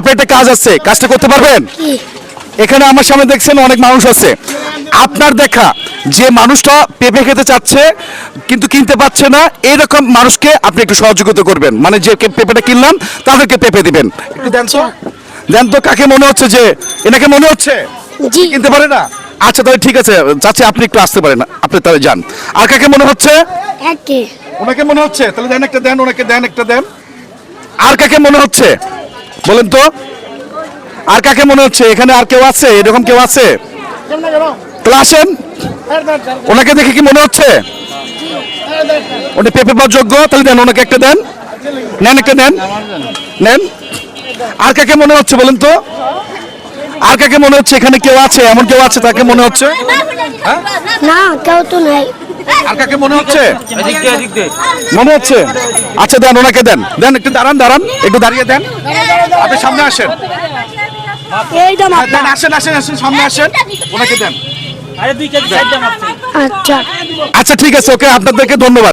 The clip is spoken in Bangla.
আপনার একটা কাজ আছে, কাজটা করতে পারবেন? এখানে আমার সামনে দেখছেন অনেক মানুষ আছে, আপনার দেখা যে মানুষটা পেঁপে খেতে চাচ্ছে কিন্তু কিনতে পারছে না, এরকম মানুষকে আপনি একটু সহযোগিতা করবেন, মানে যে পেঁপেটা কিনলাম তাদেরকে পেঁপে দিবেন। একটু দেন তো, দেন তো। কাকে মনে হচ্ছে যে এনাকে মনে হচ্ছে জি। কিনতে পারে না? আচ্ছা তাহলে ঠিক আছে, চাচা আপনি একটু আসতে পারেন, আপনি তাহলে যান। আর কাকে মনে হচ্ছে? একে ওনাকে মনে হচ্ছে, তাহলে দেন একটা, দেন ওনাকে, দেন একটা দেন। আর কাকে মনে হচ্ছে বলেন তো? আর কাকে মনে হচ্ছে? এখানে আর কেউ আছে, এরকম কেউ আছে? তাহলে আসেন, ওনাকে দেখে কি মনে হচ্ছে উনি পেঁপে পাওয়ার যোগ্য? তাহলে দেন ওনাকে একটা, দেন, নেন একটা, নেন, নেন। আর কাকে মনে হচ্ছে বলেন তো? আর কাকে মনে হচ্ছে এখানে কেউ আছে, এমন কেউ আছে তাকে মনে হচ্ছে? না কেউ তো নাই। আর কাকে মনে হচ্ছে? মনে হচ্ছে? আচ্ছা দেন ওনাকে, দেন, দেন একটু, দাঁড়ান দাঁড়ান, একটু দাঁড়িয়ে দেন, আপনি সামনে আসেন, এইটা দেন, আসেন আসেন আসেন, সামনে আসেন, ওনাকে দেন। আচ্ছা আচ্ছা ঠিক আছে, ওকে, আপনাদেরকে ধন্যবাদ।